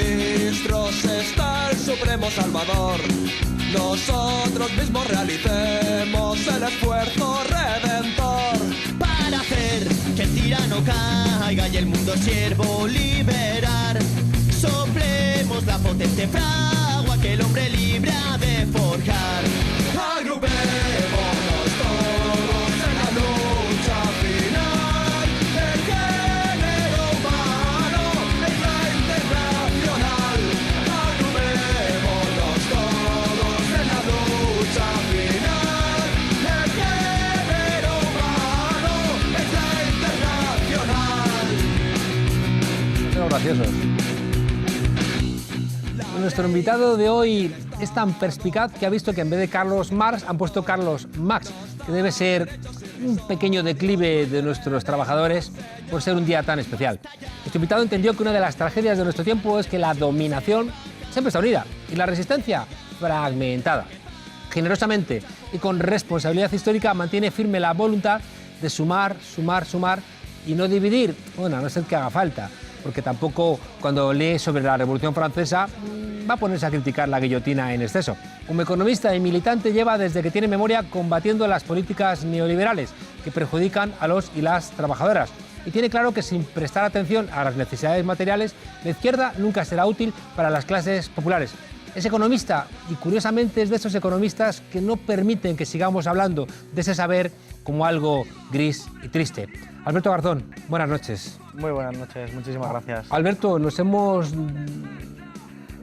ministros está el Supremo Salvador. Nosotros mismos realicemos el esfuerzo redentor para hacer que el tirano caiga y el mundo siervo liberar. Soplemos la potente fragua que el hombre libre ha de forjar. Agrupémonos todos en la lucha final. El género humano es la internacional. Agrupémonos todos en la lucha final. El género humano es la internacional. Son graciosos. Nuestro invitado de hoy es tan perspicaz que ha visto que en vez de Carlos Marx han puesto Carlos Max, que debe ser un pequeño declive de nuestros trabajadores por ser un día tan especial. Nuestro invitado entendió que una de las tragedias de nuestro tiempo es que la dominación siempre está unida y la resistencia fragmentada. Generosamente y con responsabilidad histórica mantiene firme la voluntad de sumar, sumar, sumar y no dividir, bueno, a no ser que haga falta, porque tampoco cuando lee sobre la Revolución Francesa va a ponerse a criticar la guillotina en exceso. Como economista y militante lleva desde que tiene memoria combatiendo las políticas neoliberales que perjudican a los y las trabajadoras. Y tiene claro que sin prestar atención a las necesidades materiales, la izquierda nunca será útil para las clases populares. Es economista y curiosamente es de esos economistas que no permiten que sigamos hablando de ese saber como algo gris y triste. Alberto Garzón, buenas noches. Muy buenas noches, muchísimas gracias. Alberto, nos hemos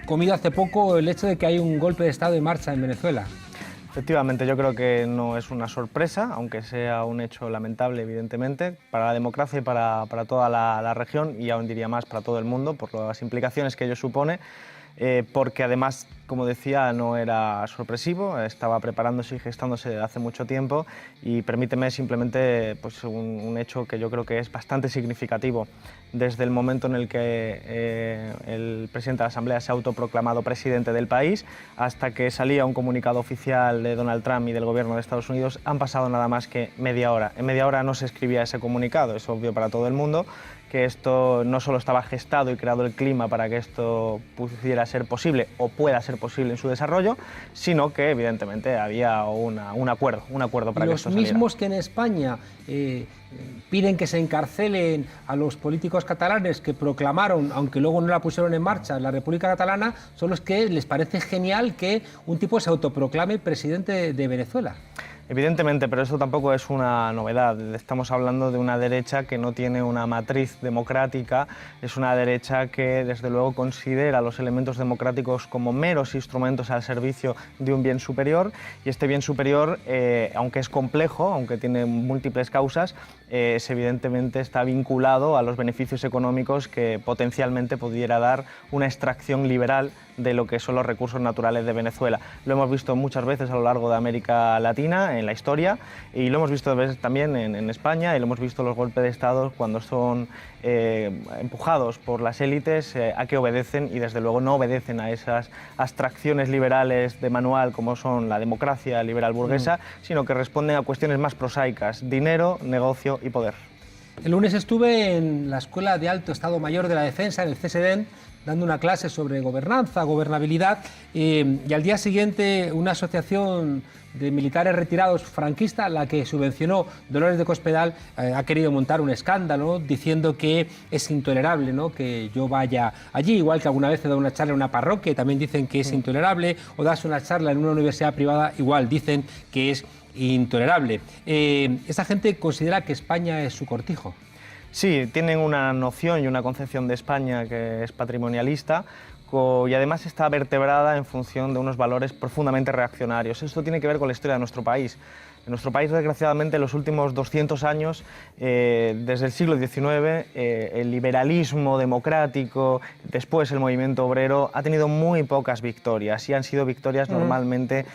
comido hace poco el hecho de que hay un golpe de Estado en marcha en Venezuela. Efectivamente, yo creo que no es una sorpresa, aunque sea un hecho lamentable, evidentemente, para la democracia y para toda la región, y aún diría más para todo el mundo, por las implicaciones que ello supone, porque además, como decía, no era sorpresivo, estaba preparándose y gestándose desde hace mucho tiempo, y permíteme simplemente pues, un hecho que yo creo que es bastante significativo. Desde el momento en el que el presidente de la Asamblea se ha autoproclamado presidente del país hasta que salía un comunicado oficial de Donald Trump y del gobierno de Estados Unidos, han pasado nada más que media hora. En media hora no se escribía ese comunicado, es obvio para todo el mundo, que esto no solo estaba gestado y creado el clima para que esto pudiera ser posible o pueda ser posible en su desarrollo, sino que evidentemente había un acuerdo para que esto saliera. Los mismos que en España piden que se encarcelen a los políticos catalanes que proclamaron, aunque luego no la pusieron en marcha, la República Catalana, son los que les parece genial que un tipo se autoproclame presidente de Venezuela. Evidentemente, pero eso tampoco es una novedad. Estamos hablando de una derecha que no tiene una matriz democrática, es una derecha que desde luego considera los elementos democráticos como meros instrumentos al servicio de un bien superior, y este bien superior, aunque es complejo, aunque tiene múltiples causas, evidentemente está vinculado a los beneficios económicos que potencialmente pudiera dar una extracción liberal de lo que son los recursos naturales de Venezuela. Lo hemos visto muchas veces a lo largo de América Latina, en la historia, y lo hemos visto veces también en España, y lo hemos visto los golpes de Estado cuando son empujados por las élites a que obedecen, y desde luego no obedecen a esas abstracciones liberales de manual como son la democracia liberal burguesa, sino que responden a cuestiones más prosaicas: dinero, negocio y poder. El lunes estuve en la Escuela de Alto Estado Mayor de la Defensa, en el CSDEN, dando una clase sobre gobernanza, gobernabilidad, y al día siguiente una asociación de militares retirados franquista, la que subvencionó Dolores de Cospedal, ha querido montar un escándalo diciendo que es intolerable, ¿no?, que yo vaya allí, igual que alguna vez he dado una charla en una parroquia y también dicen que es intolerable, o das una charla en una universidad privada, igual dicen que es intolerable. Esa gente considera que España es su cortijo. Sí, tienen una noción y una concepción de España que es patrimonialista, y además está vertebrada en función de unos valores profundamente reaccionarios. Esto tiene que ver con la historia de nuestro país. En nuestro país, desgraciadamente, en los últimos 200 años, desde el siglo XIX, el liberalismo democrático, después el movimiento obrero, ha tenido muy pocas victorias, y han sido victorias normalmente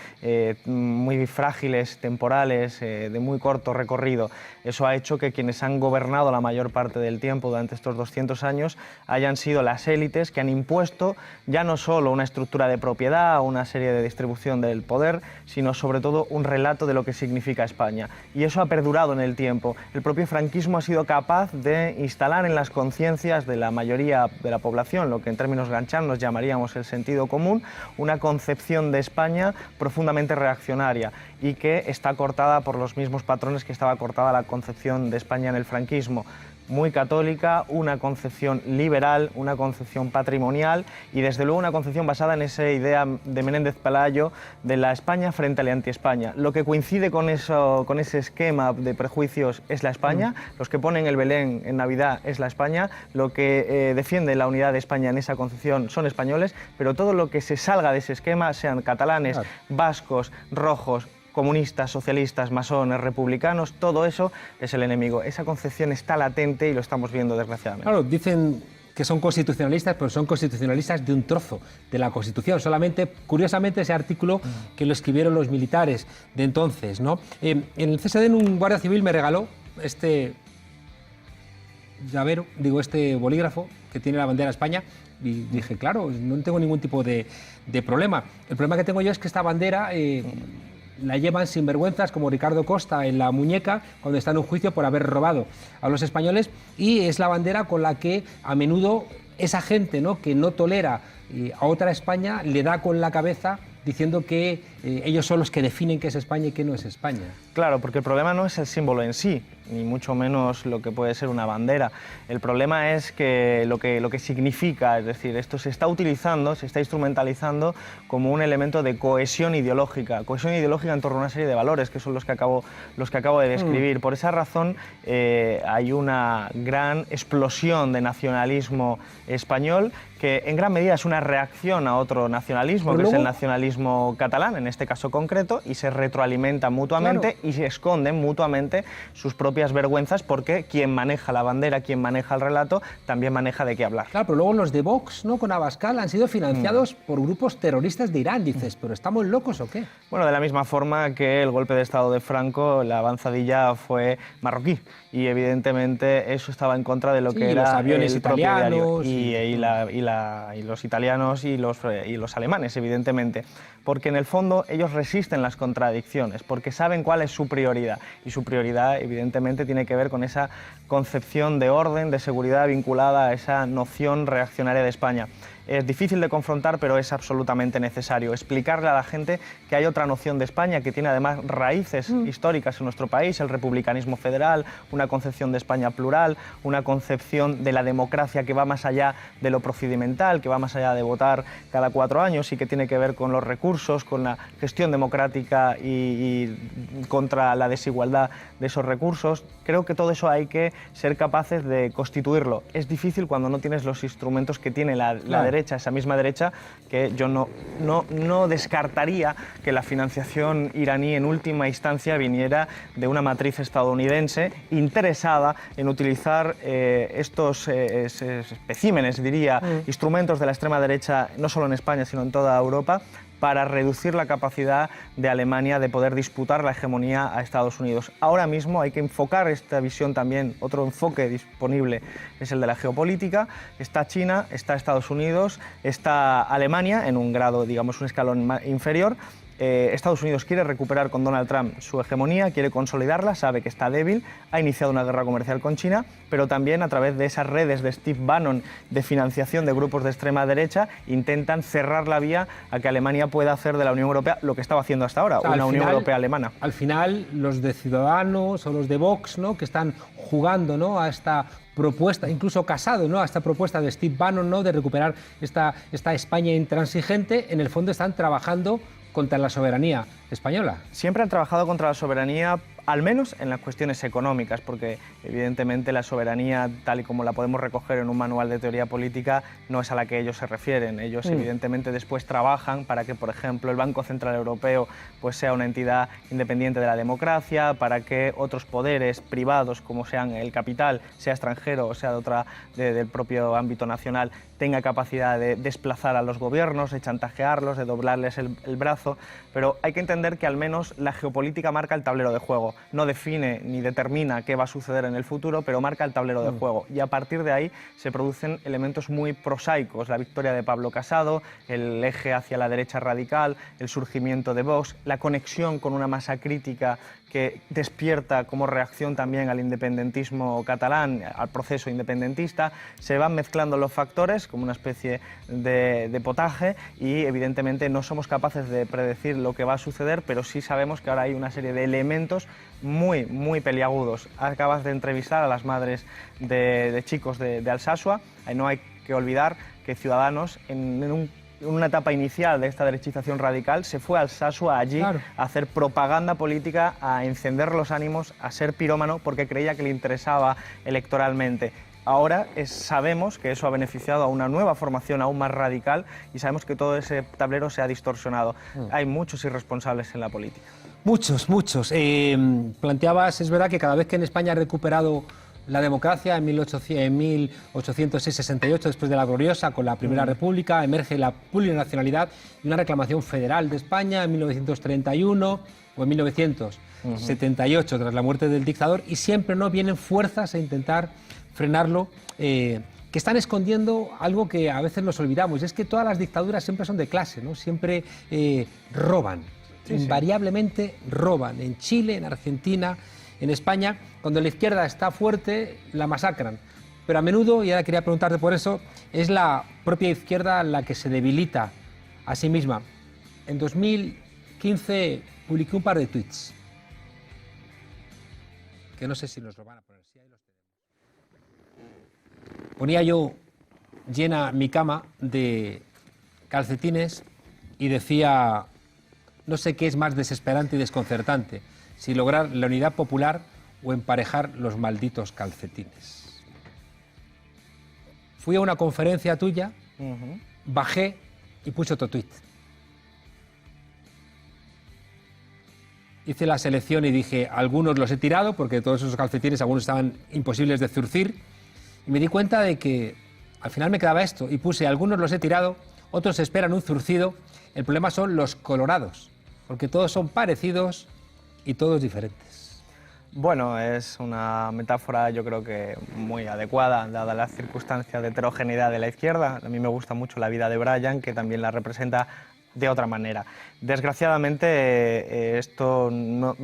muy frágiles, temporales, de muy corto recorrido. Eso ha hecho que quienes han gobernado la mayor parte del tiempo durante estos 200 años hayan sido las élites que han impuesto ya no solo una estructura de propiedad o una serie de distribución del poder, sino sobre todo un relato de lo que significa significa España. Y eso ha perdurado en el tiempo. El propio franquismo ha sido capaz de instalar en las conciencias de la mayoría de la población, lo que en términos ganchanos llamaríamos el sentido común, una concepción de España profundamente reaccionaria y que está cortada por los mismos patrones que estaba cortada la concepción de España en el franquismo. Muy católica, una concepción liberal, una concepción patrimonial y desde luego una concepción basada en esa idea de Menéndez Pelayo de la España frente a la anti-España. Lo que coincide con ese esquema de prejuicios es la España, los que ponen el Belén en Navidad es la España, lo que defiende la unidad de España en esa concepción son españoles, pero todo lo que se salga de ese esquema, sean catalanes, vascos, rojos, comunistas, socialistas, masones, republicanos, todo eso es el enemigo. Esa concepción está latente y lo estamos viendo desgraciadamente. Claro, dicen que son constitucionalistas, pero son constitucionalistas de un trozo de la Constitución. Solamente, curiosamente, ese artículo que lo escribieron los militares de entonces, ¿no? En el CSD un guardia civil me regaló este llavero, este bolígrafo que tiene la bandera de España y dije, claro, no tengo ningún tipo de problema. El problema que tengo yo es que esta bandera la llevan sinvergüenzas como Ricardo Costa en la muñeca cuando está en un juicio por haber robado a los españoles y es la bandera con la que a menudo esa gente, ¿no?, que no tolera a otra España le da con la cabeza diciendo que ellos son los que definen qué es España y qué no es España. Claro, porque el problema no es el símbolo en sí, ni mucho menos lo que puede ser una bandera. El problema es que lo que significa, es decir, esto se está utilizando, se está instrumentalizando como un elemento de cohesión ideológica en torno a una serie de valores, que son los que acabo de describir. Por esa razón hay una gran explosión de nacionalismo español que en gran medida es una reacción a otro nacionalismo, que es el nacionalismo catalán, en este caso concreto, y se retroalimentan mutuamente y se esconden mutuamente sus propias vergüenzas porque quien maneja la bandera, quien maneja el relato, también maneja de qué hablar. Claro, pero luego los de Vox, ¿no?, con Abascal, han sido financiados por grupos terroristas de Irán. Dices, ¿pero estamos locos o qué? Bueno, de la misma forma que el golpe de Estado de Franco, la avanzadilla fue marroquí y evidentemente eso estaba en contra de lo que era los aviones el propio italianos y los italianos y los alemanes, evidentemente, porque en el fondo ellos resisten las contradicciones, porque saben cuál es su prioridad y su prioridad evidentemente tiene que ver con esa concepción de orden, de seguridad vinculada a esa noción reaccionaria de España. Es difícil de confrontar, pero es absolutamente necesario explicarle a la gente que hay otra noción de España que tiene además raíces históricas en nuestro país, el republicanismo federal, una concepción de España plural, una concepción de la democracia que va más allá de lo procedimental, que va más allá de votar cada 4 años y que tiene que ver con los recursos, con la gestión democrática y contra la desigualdad de esos recursos. Creo que todo eso hay que ser capaces de constituirlo. Es difícil cuando no tienes los instrumentos que tiene la derecha, esa misma derecha, que yo no descartaría que la financiación iraní en última instancia viniera de una matriz estadounidense interesada en utilizar estos especímenes, diría, instrumentos de la extrema derecha, no solo en España, sino en toda Europa, para reducir la capacidad de Alemania de poder disputar la hegemonía a Estados Unidos. Ahora mismo hay que enfocar esta visión también, otro enfoque disponible es el de la geopolítica. Está China, está Estados Unidos, está Alemania en un grado, digamos, un escalón inferior. Estados Unidos quiere recuperar con Donald Trump su hegemonía, quiere consolidarla, sabe que está débil, ha iniciado una guerra comercial con China, pero también a través de esas redes de Steve Bannon de financiación de grupos de extrema derecha intentan cerrar la vía a que Alemania pueda hacer de la Unión Europea lo que estaba haciendo hasta ahora, una Unión Europea alemana. Al final, los de Ciudadanos o los de Vox, ¿no?, que están jugando, ¿no?, a esta propuesta, incluso Casado, ¿no?, a esta propuesta de Steve Bannon, ¿no?, de recuperar esta España intransigente, en el fondo están trabajando contra la soberanía española. Siempre han trabajado contra la soberanía, al menos en las cuestiones económicas, porque evidentemente la soberanía, tal y como la podemos recoger en un manual de teoría política, no es a la que ellos se refieren. Ellos evidentemente después trabajan para que, por ejemplo, el Banco Central Europeo pues sea una entidad independiente de la democracia, para que otros poderes privados, como sean el capital, sea extranjero o sea del propio ámbito nacional, tenga capacidad de desplazar a los gobiernos, de chantajearlos, de doblarles el brazo. Pero hay que entender que al menos la geopolítica marca el tablero de juego. pasado. No define ni determina qué va a suceder en el futuro, pero marca el tablero de juego. Y a partir de ahí se producen elementos muy prosaicos. La victoria de Pablo Casado, el eje hacia la derecha radical, el surgimiento de Vox, la conexión con una masa crítica que despierta como reacción también al independentismo catalán, al proceso independentista. Se van mezclando los factores como una especie de potaje y evidentemente no somos capaces de predecir lo que va a suceder, pero sí sabemos que ahora hay una serie de elementos muy peliagudos. Acabas de entrevistar a las madres de chicos de Alsasua. No hay que olvidar que Ciudadanos en una etapa inicial de esta derechización radical se fue a Alsasua allí a hacer propaganda política, a encender los ánimos, a ser pirómano porque creía que le interesaba electoralmente. Ahora sabemos que eso ha beneficiado a una nueva formación aún más radical y sabemos que todo ese tablero se ha distorsionado. Hay muchos irresponsables en la política. Muchos. Planteabas, es verdad que cada vez que en España ha recuperado la democracia, en 1868, después de la gloriosa, con la Primera República, emerge la plurinacionalidad y una reclamación federal de España en 1931 o en 1978, tras la muerte del dictador, y siempre no vienen fuerzas a intentar frenarlo, que están escondiendo algo que a veces nos olvidamos, y es que todas las dictaduras siempre son de clase, ¿no? Siempre roban, invariablemente roban. En Chile, en Argentina, en España, cuando la izquierda está fuerte, la masacran. Pero a menudo, y ahora quería preguntarte por eso, es la propia izquierda la que se debilita a sí misma. En 2015 publiqué un par de tweets, que no sé si nos lo van a poner. Sí, ahí los tenemos. Ponía yo llena mi cama de calcetines y decía: no sé qué es más desesperante y desconcertante, si lograr la unidad popular o emparejar los malditos calcetines. Fui a una conferencia tuya, bajé y puse otro tuit. Hice la selección y dije, algunos los he tirado, porque todos esos calcetines, algunos estaban imposibles de zurcir, y me di cuenta de que al final me quedaba esto, y puse, algunos los he tirado, otros esperan un zurcido, el problema son los colorados, porque todos son parecidos y todos diferentes. Bueno, es una metáfora yo creo que muy adecuada, dada las circunstancias de heterogeneidad de la izquierda. A mí me gusta mucho la vida de Brian, que también la representa de otra manera. Desgraciadamente esto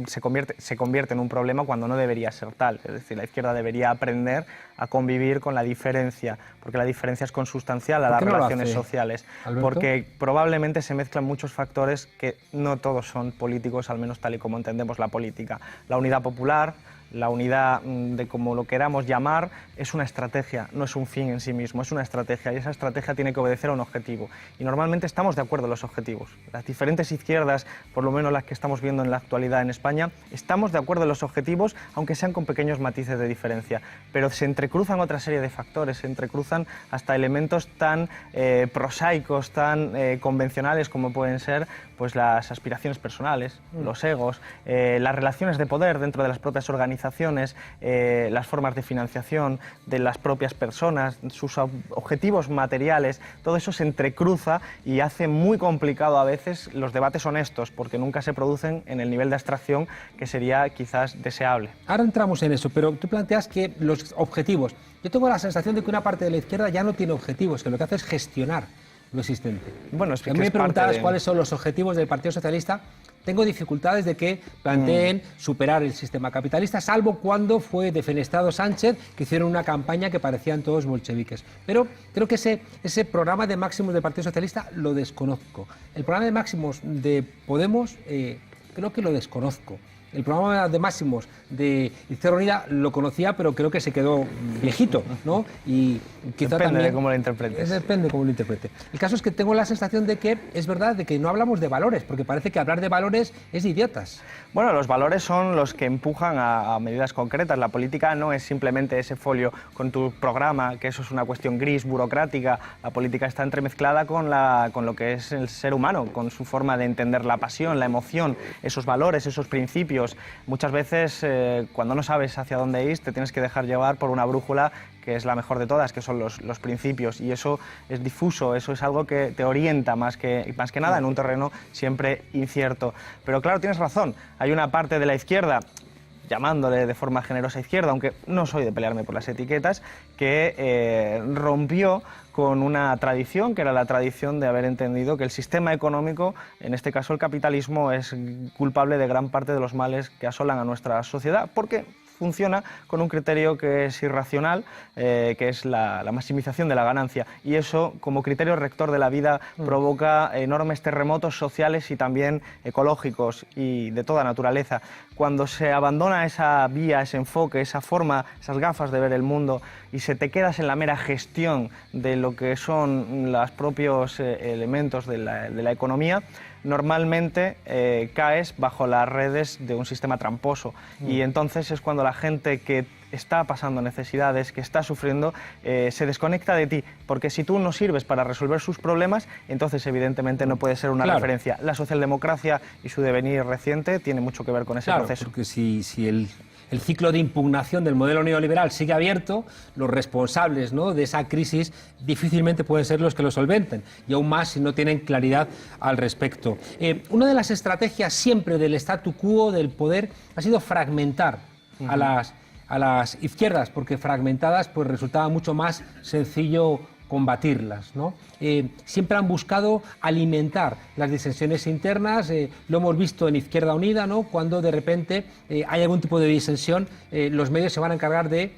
se convierte en un problema cuando no debería ser tal. Es decir, la izquierda debería aprender a convivir con la diferencia, porque la diferencia es consustancial a las relaciones sociales. Alberto. Porque probablemente se mezclan muchos factores que no todos son políticos, al menos tal y como entendemos la política. La unidad popular, la unidad de como lo queramos llamar, es una estrategia, no es un fin en sí mismo, es una estrategia, y esa estrategia tiene que obedecer a un objetivo. Y normalmente estamos de acuerdo en los objetivos. Las diferentes izquierdas, por lo menos las que estamos viendo en la actualidad en España, estamos de acuerdo en los objetivos, aunque sean con pequeños matices de diferencia. Pero se entrecruzan otra serie de factores, se entrecruzan hasta elementos tan prosaicos, tan convencionales como pueden ser pues las aspiraciones personales, los egos, las relaciones de poder dentro de las propias organizaciones, las formas de financiación de las propias personas, sus objetivos materiales, todo eso se entrecruza y hace muy complicado a veces los debates honestos, porque nunca se producen en el nivel de abstracción que sería quizás deseable. Ahora entramos en eso, pero tú planteas que los objetivos... Yo tengo la sensación de que una parte de la izquierda ya no tiene objetivos, que lo que hace es gestionar lo existente. Bueno, es que a mí me preguntabas cuáles son los objetivos del Partido Socialista. Tengo dificultades de que planteen superar el sistema capitalista, salvo cuando fue defenestrado Sánchez, que hicieron una campaña que parecían todos bolcheviques. Pero creo que ese programa de máximos del Partido Socialista lo desconozco. El programa de máximos de Podemos creo que lo desconozco. El programa de máximos de Izquierda Unida lo conocía, pero creo que se quedó viejito, ¿no? Y quizá depende también, de cómo lo interpretes. Depende de cómo lo interprete. El caso es que tengo la sensación de que es verdad de que no hablamos de valores, porque parece que hablar de valores es de idiotas. Bueno, los valores son los que empujan a medidas concretas. La política no es simplemente ese folio con tu programa, que eso es una cuestión gris, burocrática. La política está entremezclada con lo que es el ser humano, con su forma de entender la pasión, la emoción, esos valores, esos principios. Muchas veces, cuando no sabes hacia dónde ir, te tienes que dejar llevar por una brújula que es la mejor de todas, que son los principios, y eso es difuso, eso es algo que te orienta más que nada en un terreno siempre incierto. Pero claro, tienes razón, hay una parte de la izquierda llamándole de forma generosa izquierda, aunque no soy de pelearme por las etiquetas, que rompió con una tradición, que era la tradición de haber entendido que el sistema económico, en este caso el capitalismo, es culpable de gran parte de los males que asolan a nuestra sociedad, porque funciona con un criterio que es irracional, que es la maximización de la ganancia. Y eso, como criterio rector de la vida, provoca enormes terremotos sociales y también ecológicos y de toda naturaleza. Cuando se abandona esa vía, ese enfoque, esa forma, esas gafas de ver el mundo y se te quedas en la mera gestión de lo que son los propios elementos de la economía, normalmente caes bajo las redes de un sistema tramposo y entonces es cuando la gente que está pasando necesidades, que está sufriendo, se desconecta de ti, porque si tú no sirves para resolver sus problemas, entonces evidentemente no puede ser una referencia. La socialdemocracia y su devenir reciente tiene mucho que ver con ese proceso. Porque si el ciclo de impugnación del modelo neoliberal sigue abierto, los responsables, ¿no?, de esa crisis difícilmente pueden ser los que lo solventen, y aún más si no tienen claridad al respecto. Una de las estrategias siempre del statu quo, del poder, ha sido fragmentar a las izquierdas, porque fragmentadas pues resultaba mucho más sencillo combatirlas, ¿no? Siempre han buscado alimentar las disensiones internas, lo hemos visto en Izquierda Unida, ¿no?, cuando de repente hay algún tipo de disensión, los medios se van a encargar de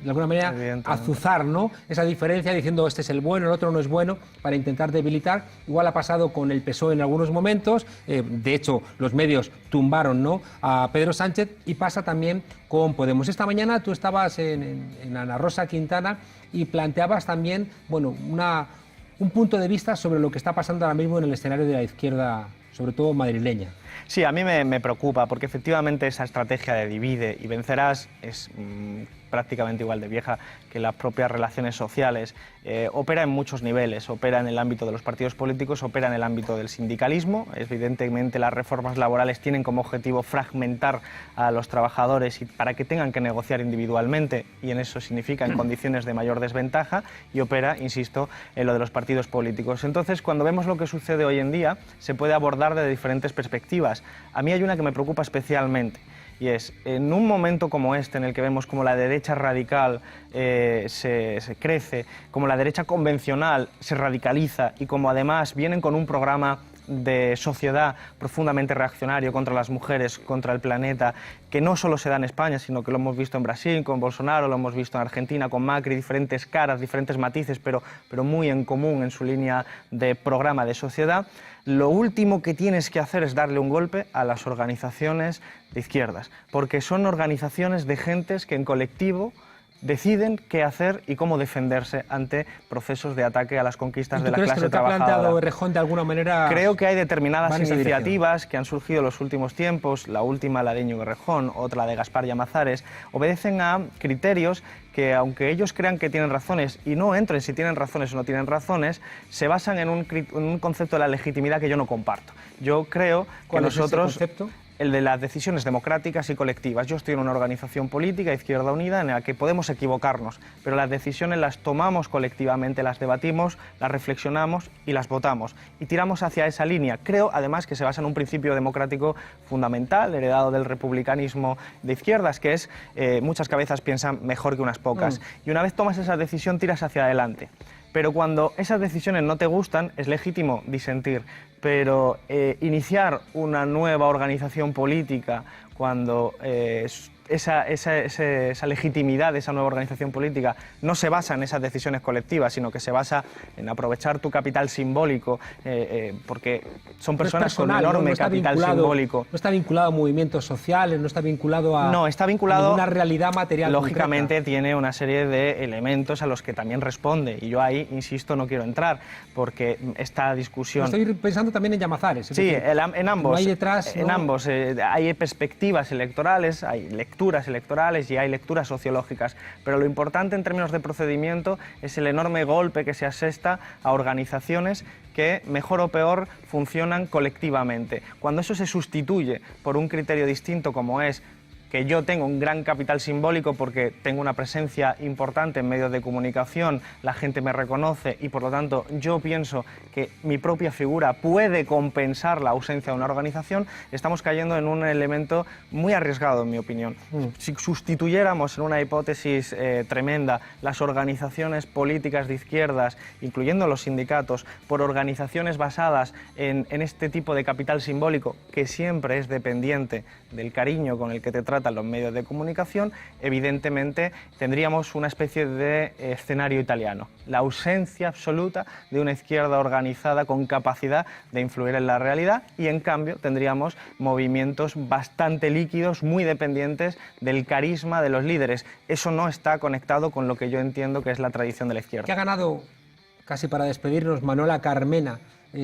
alguna manera azuzar, ¿no?, esa diferencia diciendo este es el bueno, el otro no es bueno, para intentar debilitar. Igual ha pasado con el PSOE en algunos momentos, de hecho los medios tumbaron, ¿no?, a Pedro Sánchez, y pasa también con Podemos. Esta mañana tú estabas en Ana Rosa Quintana y planteabas también, bueno, un punto de vista sobre lo que está pasando ahora mismo en el escenario de la izquierda, sobre todo madrileña. Sí, a mí me preocupa, porque efectivamente esa estrategia de divide y vencerás es prácticamente igual de vieja que las propias relaciones sociales. Opera en muchos niveles, opera en el ámbito de los partidos políticos, opera en el ámbito del sindicalismo. Evidentemente las reformas laborales tienen como objetivo fragmentar a los trabajadores y para que tengan que negociar individualmente, y en eso significa en condiciones de mayor desventaja, y opera, insisto, en lo de los partidos políticos. Entonces, cuando vemos lo que sucede hoy en día, se puede abordar de diferentes perspectivas. A mí hay una que me preocupa especialmente, y es, en un momento como este, en el que vemos como la derecha radical se crece, como la derecha convencional se radicaliza y como además vienen con un programa de sociedad profundamente reaccionario contra las mujeres, contra el planeta, que no solo se da en España, sino que lo hemos visto en Brasil con Bolsonaro, lo hemos visto en Argentina con Macri, diferentes caras, diferentes matices, pero muy en común en su línea de programa de sociedad. Lo último que tienes que hacer es darle un golpe a las organizaciones de izquierdas, porque son organizaciones de gentes que en colectivo deciden qué hacer y cómo defenderse ante procesos de ataque a las conquistas de la clase trabajadora. ¿Tú crees que lo que ha planteado Errejón de alguna manera? Creo que hay determinadas iniciativas que han surgido en los últimos tiempos, la última la de Íñigo Errejón, otra la de Gaspar Llamazares, obedecen a criterios que, aunque ellos crean que tienen razones y no entren si tienen razones o no tienen razones, se basan en un concepto de la legitimidad que yo no comparto. Yo creo que nosotros... ¿Cuál es ese concepto? El de las decisiones democráticas y colectivas. Yo estoy en una organización política, Izquierda Unida, en la que podemos equivocarnos, pero las decisiones las tomamos colectivamente, las debatimos, las reflexionamos y las votamos. Y tiramos hacia esa línea. Creo, además, que se basa en un principio democrático fundamental, heredado del republicanismo de izquierdas, que es muchas cabezas piensan mejor que unas pocas. Y una vez tomas esa decisión, tiras hacia adelante. Pero cuando esas decisiones no te gustan, es legítimo disentir. Pero iniciar una nueva organización política cuando esa legitimidad de esa nueva organización política no se basa en esas decisiones colectivas, sino que se basa en aprovechar tu capital simbólico, porque son personas con enorme capital simbólico. No está vinculado a movimientos sociales, no está vinculado a, una realidad material. Lógicamente concreta. Tiene una serie de elementos a los que también responde, y yo ahí, insisto, no quiero entrar, porque esta discusión... Estoy pensando también en Llamazares. Sí, en ambos. No hay detrás, en ambos hay perspectivas electorales, hay lecturas electorales y hay lecturas sociológicas, pero lo importante en términos de procedimiento es el enorme golpe que se asesta a organizaciones que, mejor o peor, funcionan colectivamente. Cuando eso se sustituye por un criterio distinto como es que yo tengo un gran capital simbólico porque tengo una presencia importante en medios de comunicación, la gente me reconoce y por lo tanto yo pienso que mi propia figura puede compensar la ausencia de una organización, estamos cayendo en un elemento muy arriesgado, en mi opinión. Si sustituyéramos en una hipótesis tremenda las organizaciones políticas de izquierdas, incluyendo los sindicatos, por organizaciones basadas en este tipo de capital simbólico, que siempre es dependiente del cariño con el que te tratan los medios de comunicación, evidentemente tendríamos una especie de escenario italiano. La ausencia absoluta de una izquierda organizada con capacidad de influir en la realidad y, en cambio, tendríamos movimientos bastante líquidos, muy dependientes del carisma de los líderes. Eso no está conectado con lo que yo entiendo que es la tradición de la izquierda. ¿Qué ha ganado, casi para despedirnos, Manuela Carmena,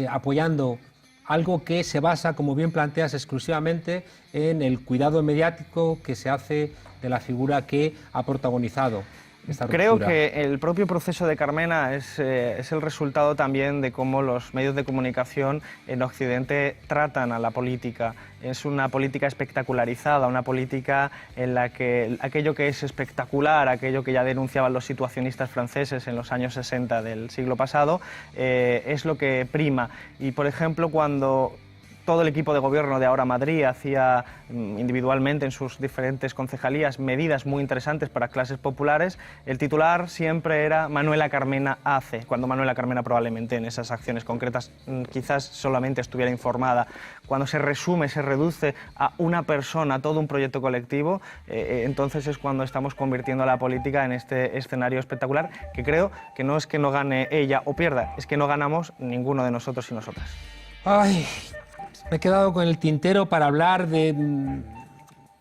apoyando algo que se basa, como bien planteas, exclusivamente en el cuidado mediático que se hace de la figura que ha protagonizado esta ruptura? Creo que el propio proceso de Carmena es el resultado también de cómo los medios de comunicación en Occidente tratan a la política. Es una política espectacularizada, una política en la que aquello que es espectacular, aquello que ya denunciaban los situacionistas franceses en los años 60 del siglo pasado, es lo que prima. Y, por ejemplo, cuando todo el equipo de gobierno de Ahora Madrid hacía individualmente en sus diferentes concejalías medidas muy interesantes para clases populares, el titular siempre era Manuela Carmena hace, cuando Manuela Carmena probablemente en esas acciones concretas quizás solamente estuviera informada. Cuando se resume, se reduce a una persona, a todo un proyecto colectivo, entonces es cuando estamos convirtiendo a la política en este escenario espectacular, que creo que no es que no gane ella o pierda, es que no ganamos ninguno de nosotros y nosotras. Ay, me he quedado con el tintero para hablar de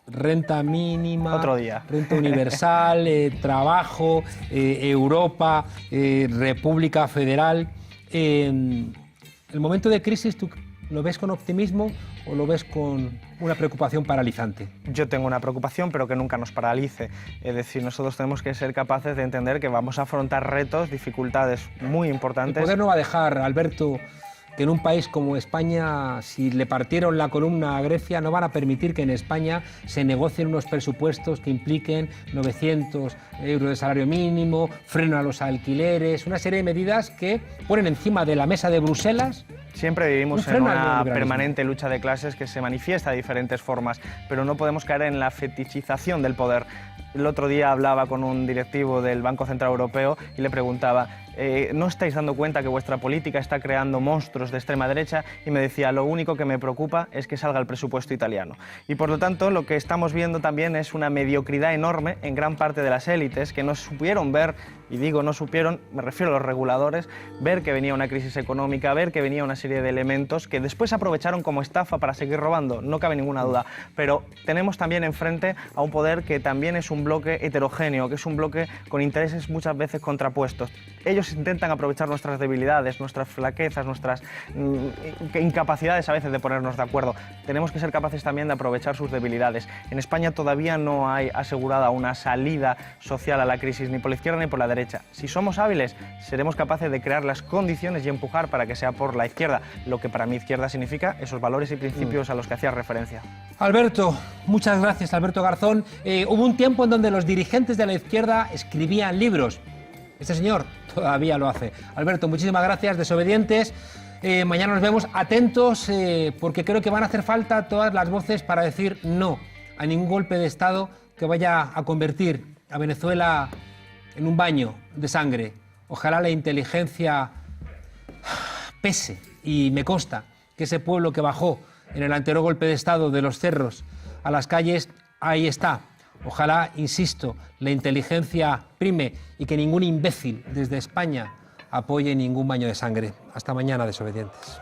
renta mínima, otro día, renta universal, trabajo, Europa, República Federal. El momento de crisis, ¿tú lo ves con optimismo o lo ves con una preocupación paralizante? Yo tengo una preocupación, pero que nunca nos paralice. Es decir, nosotros tenemos que ser capaces de entender que vamos a afrontar retos, dificultades muy importantes. El poder no va a dejar, Alberto, que en un país como España, si le partieron la columna a Grecia, no van a permitir que en España se negocien unos presupuestos que impliquen 900 euros de salario mínimo, freno a los alquileres, una serie de medidas que ponen encima de la mesa de Bruselas. Siempre vivimos en una permanente lucha de clases que se manifiesta de diferentes formas, pero no podemos caer en la fetichización del poder. El otro día hablaba con un directivo del Banco Central Europeo y le preguntaba, ¿no estáis dando cuenta que vuestra política está creando monstruos de extrema derecha? Y me decía, lo único que me preocupa es que salga el presupuesto italiano. Y por lo tanto, lo que estamos viendo también es una mediocridad enorme en gran parte de las élites que no supieron ver, y digo no supieron, me refiero a los reguladores, ver que venía una crisis económica, ver que venía una serie de elementos que después aprovecharon como estafa para seguir robando, no cabe ninguna duda. Pero tenemos también enfrente a un poder que también es un bloque heterogéneo, que es un bloque con intereses muchas veces contrapuestos. Ellos intentan aprovechar nuestras debilidades, nuestras flaquezas, nuestras incapacidades a veces de ponernos de acuerdo. Tenemos que ser capaces también de aprovechar sus debilidades. En España todavía no hay asegurada una salida social a la crisis ni por la izquierda ni por la derecha. Si somos hábiles, seremos capaces de crear las condiciones y empujar para que sea por la izquierda, lo que para mí izquierda significa esos valores y principios a los que hacías referencia. Alberto, muchas gracias, Alberto Garzón. Hubo un tiempo en donde los dirigentes de la izquierda escribían libros. Este señor todavía lo hace. Alberto, muchísimas gracias, desobedientes. Mañana nos vemos, atentos, porque creo que van a hacer falta todas las voces para decir no a ningún golpe de Estado que vaya a convertir a Venezuela en un baño de sangre. Ojalá la inteligencia pese, y me consta que ese pueblo que bajó en el anterior golpe de Estado de los cerros a las calles, ahí está. Ojalá, insisto, la inteligencia prime y que ningún imbécil desde España apoye ningún baño de sangre. Hasta mañana, desobedientes.